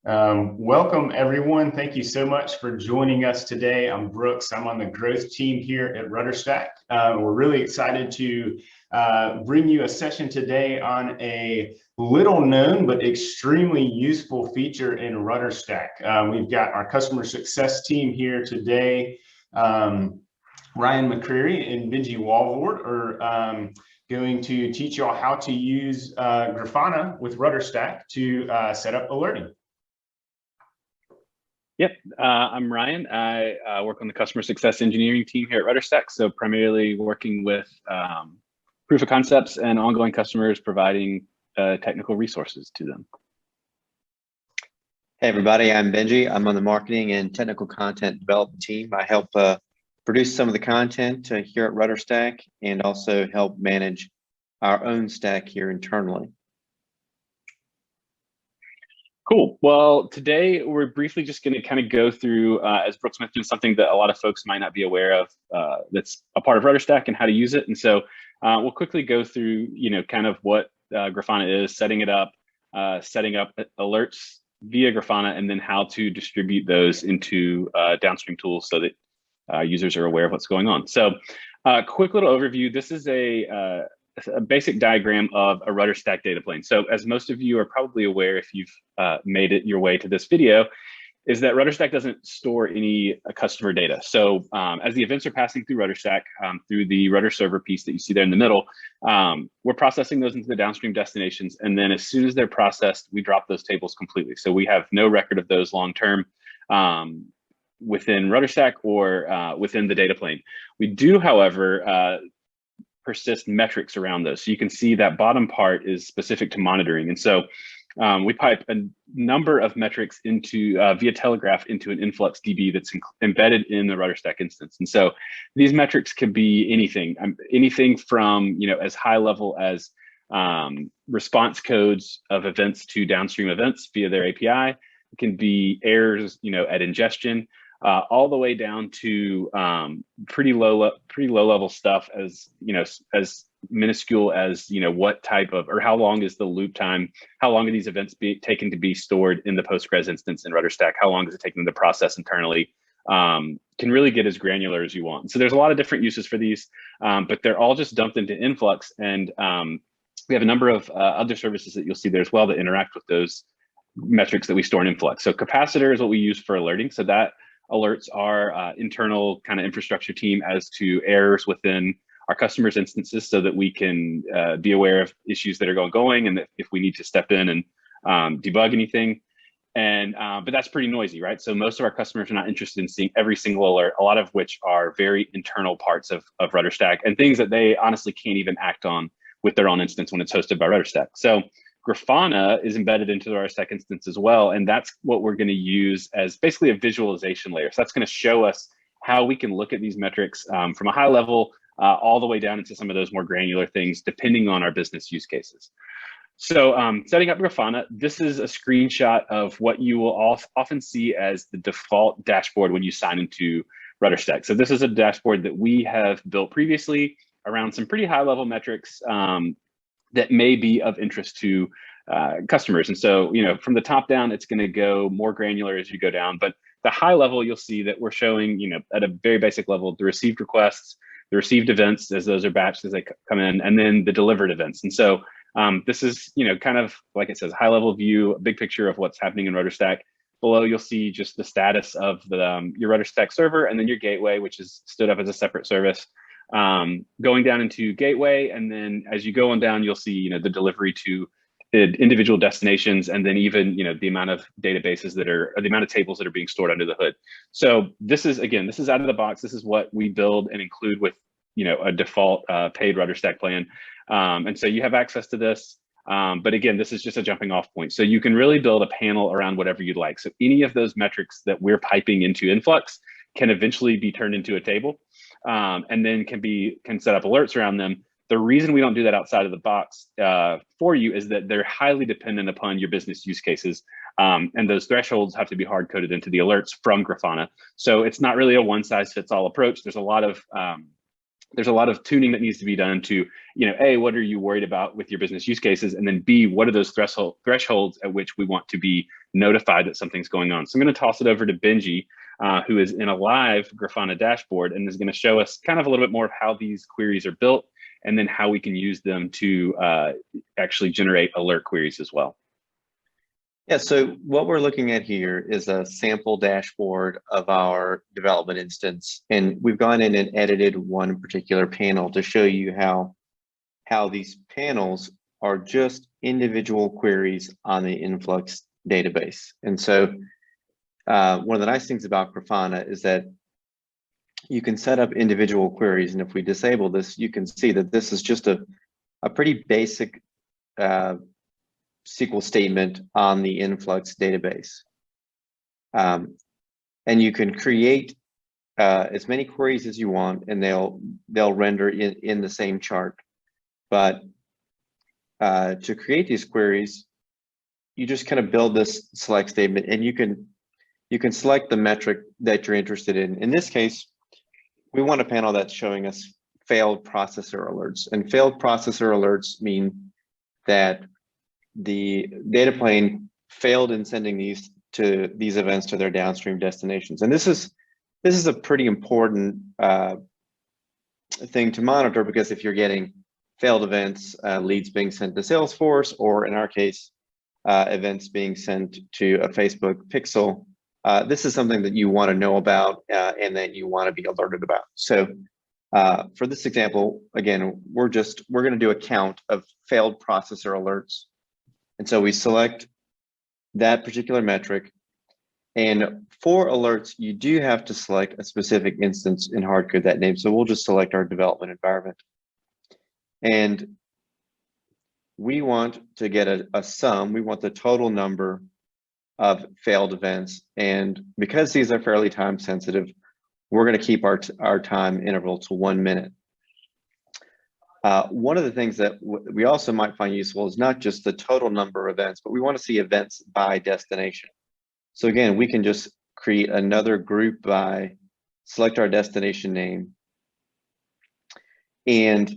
Welcome, everyone. Thank you so much for joining us today. I'm Brooks. I'm on the growth team here at RudderStack. We're really excited to bring you a session today on a little known but extremely useful feature in RudderStack. We've got our customer success team here today. Ryan McCreary and Benji Walvord are going to teach y'all how to use Grafana with RudderStack to set up alerting. Yep, I'm Ryan. I work on the customer success engineering team here at RudderStack, so primarily working with proof of concepts and ongoing customers, providing technical resources to them. Hey everybody, I'm Benji. I'm on the marketing and technical content development team. I help produce some of the content here at RudderStack and also help manage our own stack here internally. Cool. Well, today we're briefly just going to kind of go through, as Brooks mentioned, something that a lot of folks might not be aware of that's a part of RudderStack and how to use it. And so we'll quickly go through, kind of what Grafana is, setting it up, setting up alerts via Grafana, and then how to distribute those into downstream tools so that users are aware of what's going on. So quick little overview. This is a basic diagram of a RudderStack data plane. So as most of you are probably aware, if you've made it your way to this video, is that RudderStack doesn't store any customer data. So as the events are passing through RudderStack, through the Rudder server piece that you see there in the middle, we're processing those into the downstream destinations. And then as soon as they're processed, we drop those tables completely. So we have no record of those long-term within RudderStack or within the data plane. We do, however, persist metrics around those. So you can see that bottom part is specific to monitoring. And so we pipe a number of metrics into via Telegraph into an Influx DB that's embedded in the RudderStack instance. And so these metrics could be anything from, as high level as response codes of events to downstream events via their API. It can be errors, at ingestion. All the way down to pretty low level stuff as as minuscule as what type of, or how long is the loop time, how long are these events taken to be stored in the Postgres instance in RudderStack, how long does it take them to process internally, can really get as granular as you want. So there's a lot of different uses for these, but they're all just dumped into Influx, and we have a number of other services that you'll see there as well that interact with those metrics that we store in Influx. So Capacitor is what we use for alerting, so that alerts our internal kind of infrastructure team as to errors within our customers' instances so that we can be aware of issues that are going and that if we need to step in and debug anything. And but that's pretty noisy, right? So most of our customers are not interested in seeing every single alert, a lot of which are very internal parts of RudderStack and things that they honestly can't even act on with their own instance when it's hosted by RudderStack. So Grafana is embedded into the RudderStack instance as well, and that's what we're going to use as basically a visualization layer. So that's going to show us how we can look at these metrics from a high level all the way down into some of those more granular things, depending on our business use cases. So setting up Grafana, this is a screenshot of what you will often see as the default dashboard when you sign into RudderStack. So this is a dashboard that we have built previously around some pretty high level metrics that may be of interest to customers. And so, from the top down, it's going to go more granular as you go down. But the high level, you'll see that we're showing, at a very basic level, the received requests, the received events as those are batched as they come in, and then the delivered events. And so this is, kind of like it says, high level view, a big picture of what's happening in RudderStack. Below, you'll see just the status of your RudderStack server and then your gateway, which is stood up as a separate service. Going down into gateway, and then as you go on down, you'll see the delivery to individual destinations, and then even the amount of databases or the amount of tables that are being stored under the hood. So this is out of the box. This is what we build and include with a default paid RudderStack plan, and so you have access to this. But again, this is just a jumping off point. So you can really build a panel around whatever you'd like. So any of those metrics that we're piping into Influx can eventually be turned into a table. And then can set up alerts around them. The reason we don't do that outside of the box for you is that they're highly dependent upon your business use cases. And those thresholds have to be hard coded into the alerts from Grafana. So it's not really a one size fits all approach. There's a lot of there's a lot of tuning that needs to be done to, A, what are you worried about with your business use cases? And then B, what are those thresholds at which we want to be notified that something's going on? So I'm going to toss it over to Benji, who is in a live Grafana dashboard and is going to show us kind of a little bit more of how these queries are built and then how we can use them to actually generate alert queries as well. Yeah, so what we're looking at here is a sample dashboard of our development instance. And we've gone in and edited one particular panel to show you how these panels are just individual queries on the influx database. And so one of the nice things about Grafana is that you can set up individual queries. And if we disable this, you can see that this is just a pretty basic SQL statement on the influx database. And you can create as many queries as you want, and they'll render in the same chart. But to create these queries, you just kind of build this select statement, and you can select the metric that you're interested in. In this case, we want a panel that's showing us failed processor alerts, and failed processor alerts mean that the data plane failed in sending these events to their downstream destinations. And this is a pretty important thing to monitor, because if you're getting failed events, leads being sent to Salesforce, or in our case, events being sent to a Facebook pixel, this is something that you want to know about and that you want to be alerted about. So for this example, again, we're going to do a count of failed processor alerts. And so we select that particular metric. And for alerts, you do have to select a specific instance and hardcode that name. So we'll just select our development environment. And we want to get a sum. We want the total number of failed events. And because these are fairly time sensitive, we're going to keep our time interval to 1 minute. One of the things that we also might find useful is not just the total number of events, but we want to see events by destination. So again, we can just create another group by, select our destination name. And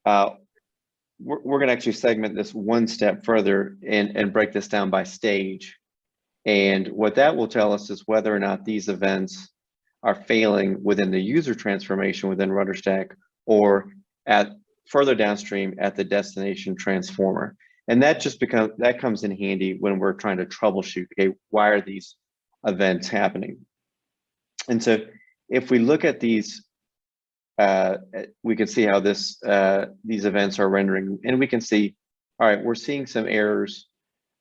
we're going to actually segment this one step further and break this down by stage. And what that will tell us is whether or not these events are failing within the user transformation within RudderStack, or at further downstream at the destination transformer. And that comes in handy when we're trying to troubleshoot, okay, why are these events happening? And so if we look at these, we can see how these events are rendering, and we can see, all right, we're seeing some errors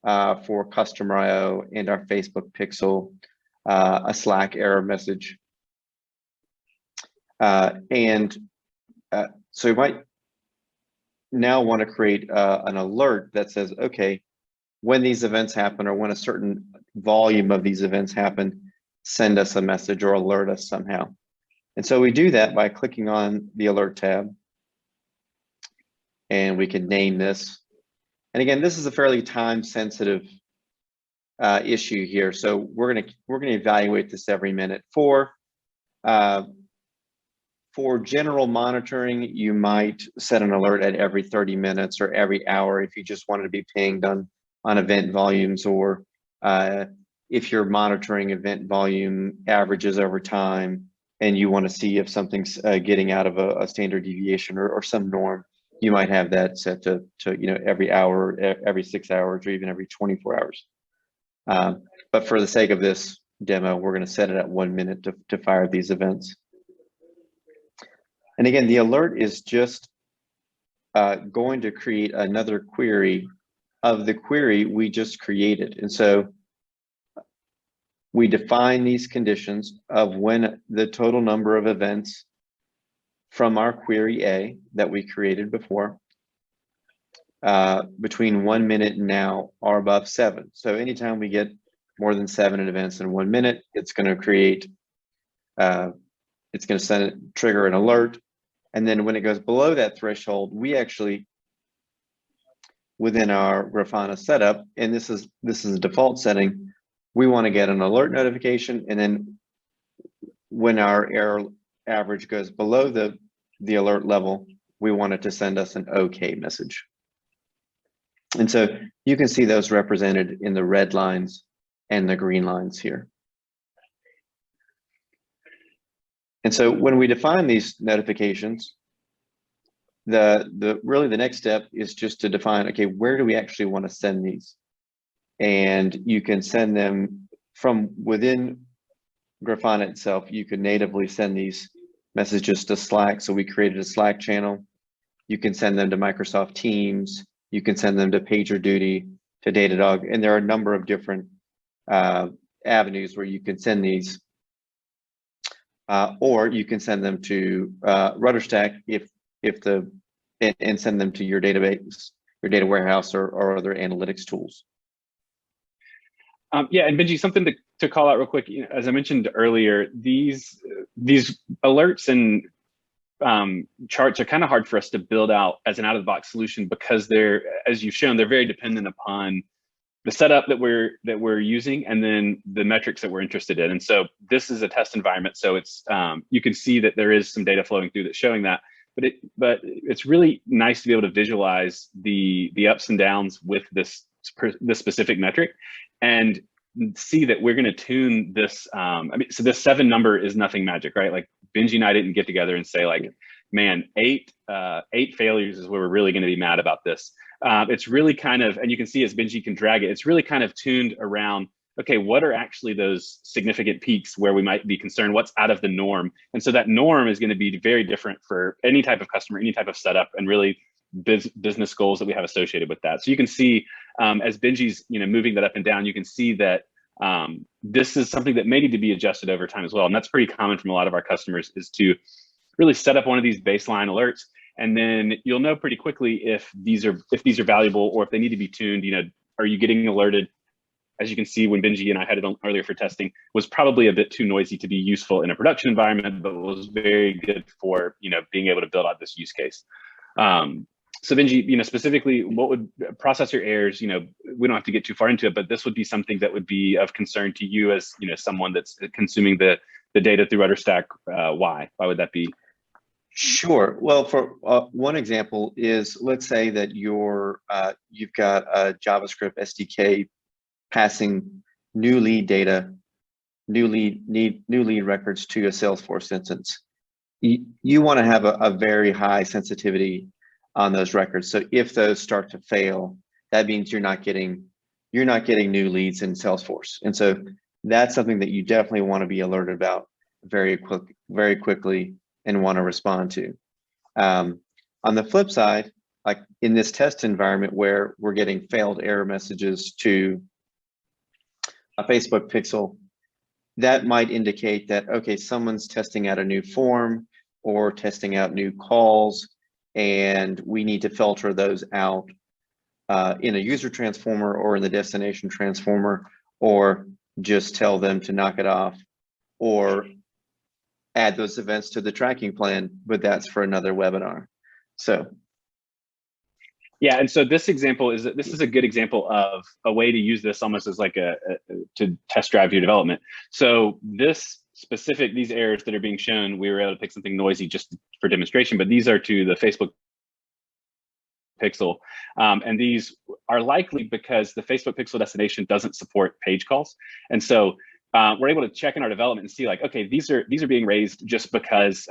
for customer IO and our Facebook pixel, a Slack error message. So we might now want to create an alert that says, okay, when these events happen, or when a certain volume of these events happen, send us a message or alert us somehow. And so we do that by clicking on the alert tab, and we can name this. And again, this is a fairly time sensitive issue here. So we're gonna evaluate this every minute. For general monitoring, you might set an alert at every 30 minutes or every hour if you just wanted to be pinged on event volumes, or if you're monitoring event volume averages over time and you want to see if something's getting out of a standard deviation or some norm, you might have that set to every hour, every 6 hours, or even every 24 hours. But for the sake of this demo, we're going to set it at 1 minute to fire these events. And again, the alert is just going to create another query of the query we just created. And so we define these conditions of when the total number of events from our query A that we created before between 1 minute and now are above 7. So anytime we get more than 7 events in 1 minute, it's going to create, it's going to trigger an alert. And then when it goes below that threshold, we actually, within our Grafana setup, and this is a default setting, we want to get an alert notification. And then when our error average goes below the the alert level, we want it to send us an OK message. And so you can see those represented in the red lines and the green lines here. And so when we define these notifications, really the next step is just to define, okay, where do we actually want to send these? And you can send them from within Grafana itself. You could natively send these messages to Slack. So we created a Slack channel. You can send them to Microsoft Teams. You can send them to PagerDuty, to Datadog, and there are a number of different avenues where you can send these. Or you can send them to RudderStack and send them to your database, your data warehouse, or other analytics tools. Yeah, and Benji, something to call out real quick. You know, as I mentioned earlier, these alerts and charts are kind of hard for us to build out as an out-of-the-box solution because they're, as you've shown, they're very dependent upon the setup that we're using and then the metrics that we're interested in. And so this is a test environment, so it's you can see that there is some data flowing through that's showing that. But it's really nice to be able to visualize the ups and downs with this specific metric and see that we're going to tune this. I mean, so this 7 number is nothing magic, right? Like Benji and I didn't get together and say like, man, 8 failures is where we're really going to be mad about this. It's really kind of, and you can see as Benji can drag it, it's really kind of tuned around, okay, what are actually those significant peaks where we might be concerned? What's out of the norm? And so that norm is going to be very different for any type of customer, any type of setup, and really business goals that we have associated with that. So you can see as Benji's moving that up and down, you can see that this is something that may need to be adjusted over time as well. And that's pretty common from a lot of our customers, is to really set up one of these baseline alerts. And then you'll know pretty quickly if these are valuable or if they need to be tuned. Are you getting alerted? As you can see, when Benji and I had it on earlier for testing, was probably a bit too noisy to be useful in a production environment, but was very good for being able to build out this use case. So Benji, specifically, what would processor errors? We don't have to get too far into it, but this would be something that would be of concern to you as someone that's consuming the data through RudderStack. Why would that be? Sure. Well, for one example is, let's say that you've got a JavaScript SDK passing new lead records to a Salesforce instance. You want to have a very high sensitivity on those records. So if those start to fail, that means you're not getting new leads in Salesforce. And so that's something that you definitely want to be alerted about very quickly and want to respond to. On the flip side, like in this test environment where we're getting failed error messages to a Facebook pixel, that might indicate that, okay, someone's testing out a new form or testing out new calls, and we need to filter those out in a user transformer or in the destination transformer, or just tell them to knock it off, or add those events to the tracking plan, but that's for another webinar. So. Yeah, and so this is a good example of a way to use this almost as like to test drive your development. So these errors that are being shown, we were able to pick something noisy just for demonstration, but these are to the Facebook pixel. And these are likely because the Facebook pixel destination doesn't support page calls. And so we're able to check in our development and see like, okay, these are being raised just because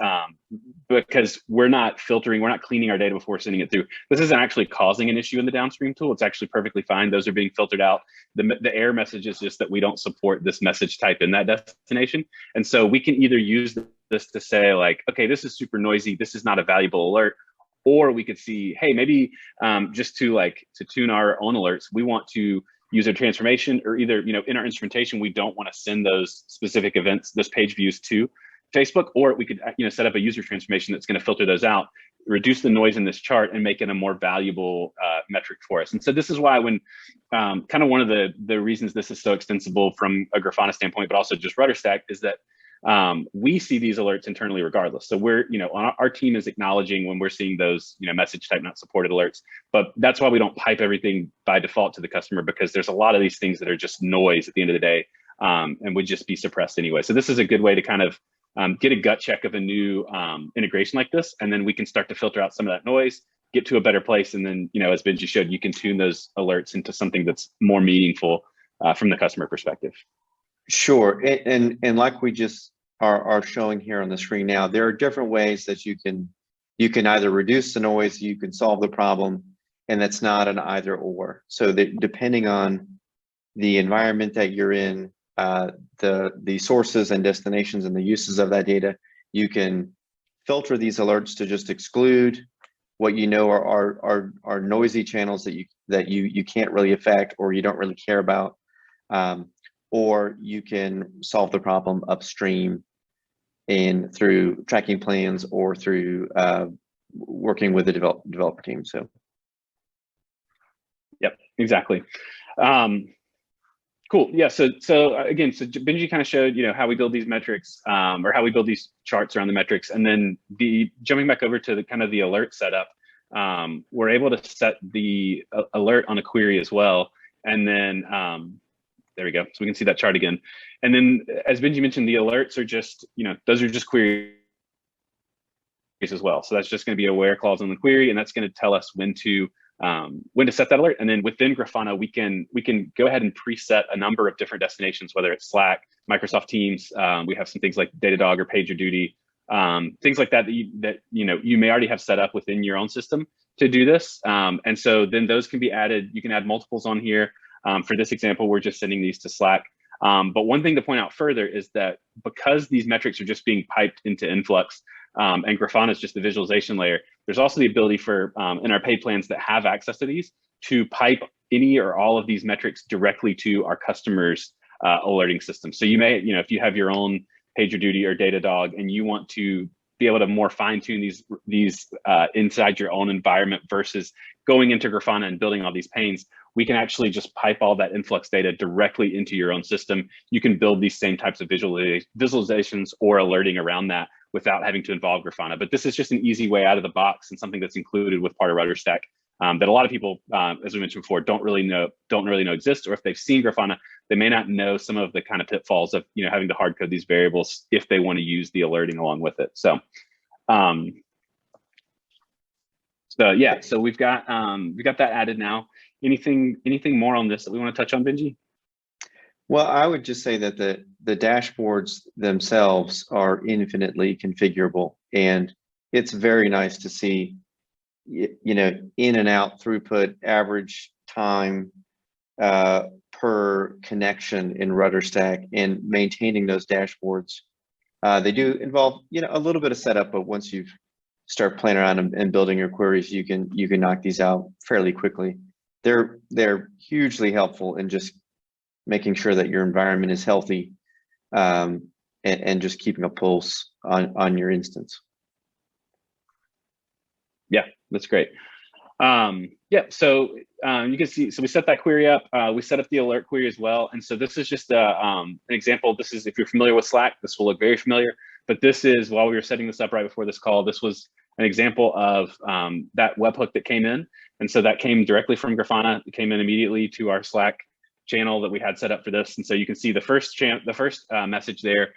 we're not filtering, we're not cleaning our data before sending it through. This isn't actually causing an issue in the downstream tool. It's actually perfectly fine. Those are being filtered out. The error message is just that we don't support this message type in that destination. And so we can either use this to say like, okay, this is super noisy, this is not a valuable alert. Or we could see, hey, maybe just to tune our own alerts, we want to use a transformation, or either in our instrumentation, we don't want to send those specific events, those page views to Facebook, or we could set up a user transformation that's going to filter those out, reduce the noise in this chart, and make it a more valuable metric for us. And so this is why when kind of one of the reasons this is so extensible from a Grafana standpoint, but also just RudderStack, is that we see these alerts internally regardless. So we're, our team is acknowledging when we're seeing those, message type not supported alerts, but that's why we don't pipe everything by default to the customer, because there's a lot of these things that are just noise at the end of the day, and would just be suppressed anyway. So this is a good way to kind of get a gut check of a new integration like this, and then we can start to filter out some of that noise, get to a better place, and then, you know, as Benji showed, you can tune those alerts into something that's more meaningful from the customer perspective. Sure, and like we just are showing here on the screen now, there are different ways that you can either reduce the noise, you can solve the problem, and that's not an either or. So that depending on the environment that you're in, the sources and destinations and the uses of that data, you can filter these alerts to just exclude what you know are noisy channels that you can't really affect or you don't really care about, or you can solve the problem upstream and through tracking plans or through working with the developer team. So, yep, exactly. Cool. Yeah. So again, Benji kind of showed, you know, how we build these metrics, or how we build these charts around the metrics, and then jumping back over to the kind of the alert setup, we're able to set the alert on a query as well, and then there we go. So we can see that chart again. And then, as Benji mentioned, the alerts are just, you know, those are just queries as well. So that's just going to be a where clause on the query, and that's going to tell us when to set that alert. And then within Grafana, we can go ahead and preset a number of different destinations, whether it's Slack, Microsoft Teams. We have some things like Datadog or PagerDuty, things like that you know you may already have set up within your own system to do this. And so then those can be added. You can add multiples on here. For this example, we're just sending these to Slack. But one thing to point out further is that because these metrics are just being piped into Influx, and Grafana is just the visualization layer, there's also the ability for, in our paid plans that have access to these, to pipe any or all of these metrics directly to our customers' alerting system. So you may, you know, if you have your own PagerDuty or Datadog and you want to be able to more fine tune these inside your own environment versus going into Grafana and building all these panes, we can actually just pipe all that influx data directly into your own system. You can build these same types of visualizations or alerting around that without having to involve Grafana. But this is just an easy way out of the box and something that's included with part of RudderStack that a lot of people, as we mentioned before, don't really know exists, or if they've seen Grafana, they may not know some of the kind of pitfalls of, you know, having to hard code these variables if they want to use the alerting along with it. So, yeah, so we've got that added now. Anything more on this that we want to touch on, Benji? Well, I would just say that the dashboards themselves are infinitely configurable, and it's very nice to see, you know, in and out throughput, average time per connection in RudderStack, and maintaining those dashboards. They do involve, you know, a little bit of setup, but once you start playing around and building your queries, you can knock these out fairly quickly. They're hugely helpful in just making sure that your environment is healthy, and just keeping a pulse on your instance. Yeah, that's great. Yeah, so you can see, so we set that query up. We set up the alert query as well. And so this is just an example. This is, if you're familiar with Slack, this will look very familiar. But this is, while we were setting this up right before this call, this was an example of that webhook that came in. And so that came directly from Grafana. It came in immediately to our Slack channel that we had set up for this. And so you can see the first message there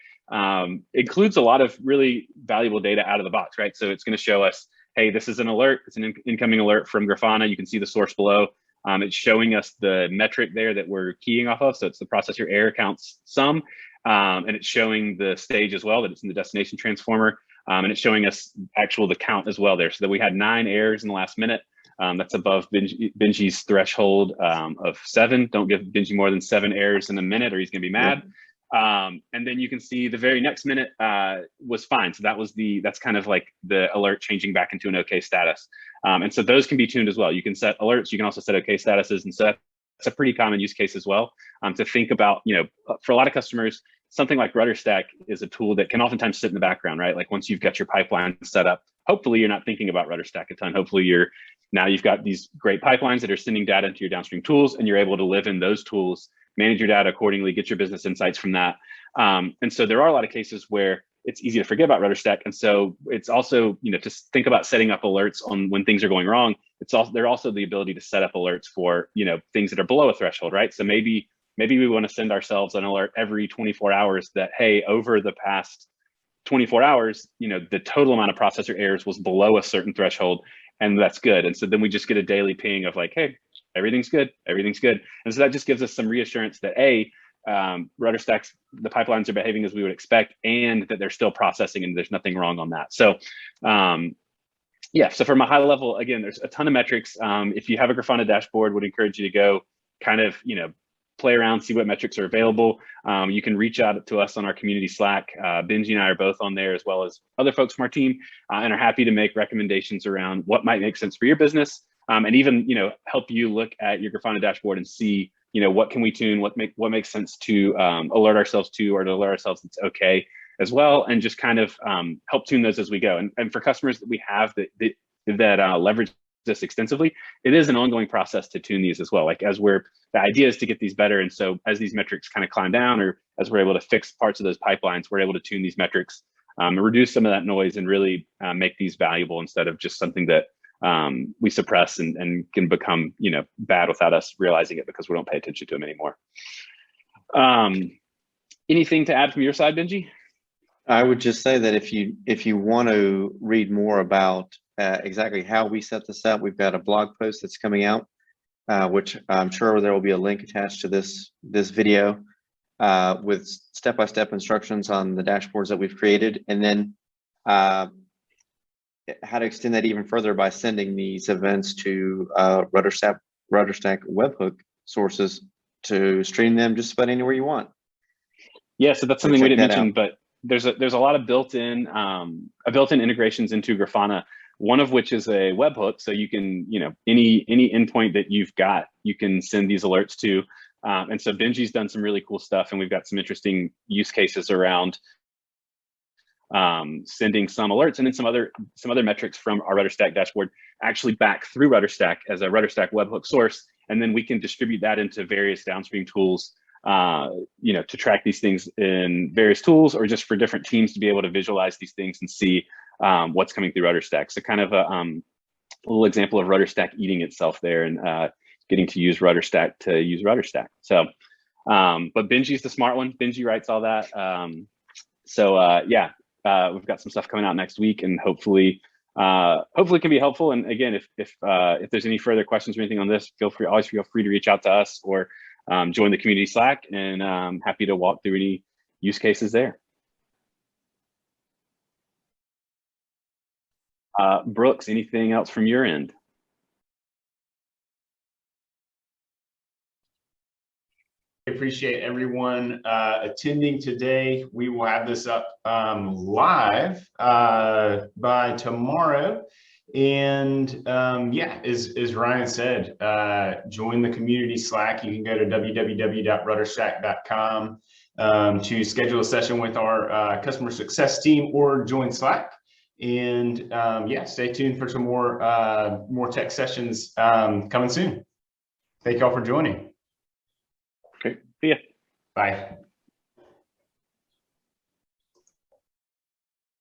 includes a lot of really valuable data out of the box, right? So it's going to show us, hey, this is an alert. It's an incoming alert from Grafana. You can see the source below. It's showing us the metric there that we're keying off of. So it's the processor error counts sum. And it's showing the stage as well, that it's in the destination transformer. And it's showing us the count as well there. So that we had 9 errors in the last minute. That's above Benji's threshold of 7. Don't give Benji more than 7 errors in a minute or he's going to be mad. Yeah. And then you can see the very next minute was fine. So that's kind of like the alert changing back into an OK status. And so those can be tuned as well. You can set alerts. You can also set OK statuses. And so that's a pretty common use case as well, to think about, you know, for a lot of customers, something like RudderStack is a tool that can oftentimes sit in the background, right? Like once you've got your pipeline set up, hopefully you're not thinking about RudderStack a ton. Hopefully you've got these great pipelines that are sending data into your downstream tools, and you're able to live in those tools, manage your data accordingly, get your business insights from that. And so there are a lot of cases where it's easy to forget about RudderStack. And so it's also, you know, to think about setting up alerts on when things are going wrong. There's also the ability to set up alerts for, you know, things that are below a threshold, right? So maybe we want to send ourselves an alert every 24 hours that, hey, over the past 24 hours, the total amount of processor errors was below a certain threshold, and that's good. And so then we just get a daily ping of like, hey, everything's good, everything's good. And so that just gives us some reassurance that RudderStack's, the pipelines are behaving as we would expect, and that they're still processing and there's nothing wrong on that. So yeah, so from a high level, again, there's a ton of metrics. If you have a Grafana dashboard, would encourage you to go kind of, play around, see what metrics are available. You can reach out to us on our community Slack. Benji and I are both on there, as well as other folks from our team, and are happy to make recommendations around what might make sense for your business, and even help you look at your Grafana dashboard and see what can we tune, what makes sense to alert ourselves to, or to alert ourselves it's okay as well, and just kind of help tune those as we go. And for customers that we have that leverage this extensively, it is an ongoing process to tune these as well. Like the idea is to get these better. And so as these metrics kind of climb down, or as we're able to fix parts of those pipelines, we're able to tune these metrics, and reduce some of that noise, and really make these valuable instead of just something that we suppress and can become bad without us realizing it because we don't pay attention to them anymore. Anything to add from your side, Benji? I would just say that if you want to read more about exactly how we set this up, we've got a blog post that's coming out, which I'm sure there will be a link attached to this video with step-by-step instructions on the dashboards that we've created, and then how to extend that even further by sending these events to RudderStack webhook sources to stream them just about anywhere you want. Yeah, so that's something we didn't mention, but there's a lot of built-in integrations into Grafana. One of which is a webhook, so you can any endpoint that you've got, you can send these alerts to. And so Benji's done some really cool stuff, and we've got some interesting use cases around sending some alerts, and then some other metrics from our RudderStack dashboard actually back through RudderStack as a RudderStack webhook source, and then we can distribute that into various downstream tools. To track these things in various tools, or just for different teams to be able to visualize these things and see what's coming through RudderStack. So kind of a little example of RudderStack eating itself there, and getting to use RudderStack to use RudderStack. So, but Benji's the smart one. Benji writes all that. We've got some stuff coming out next week, and hopefully it can be helpful. And again, if there's any further questions or anything on this, always feel free to reach out to us, or join the community Slack, and I'm happy to walk through any use cases there. Brooks, anything else from your end? I appreciate everyone attending today. We will have this up live by tomorrow. And as Ryan said, join the community Slack. You can go to www.rudderstack.com to schedule a session with our customer success team, or join Slack. And stay tuned for some more tech sessions coming soon. Thank y'all for joining. Okay, see ya. Bye.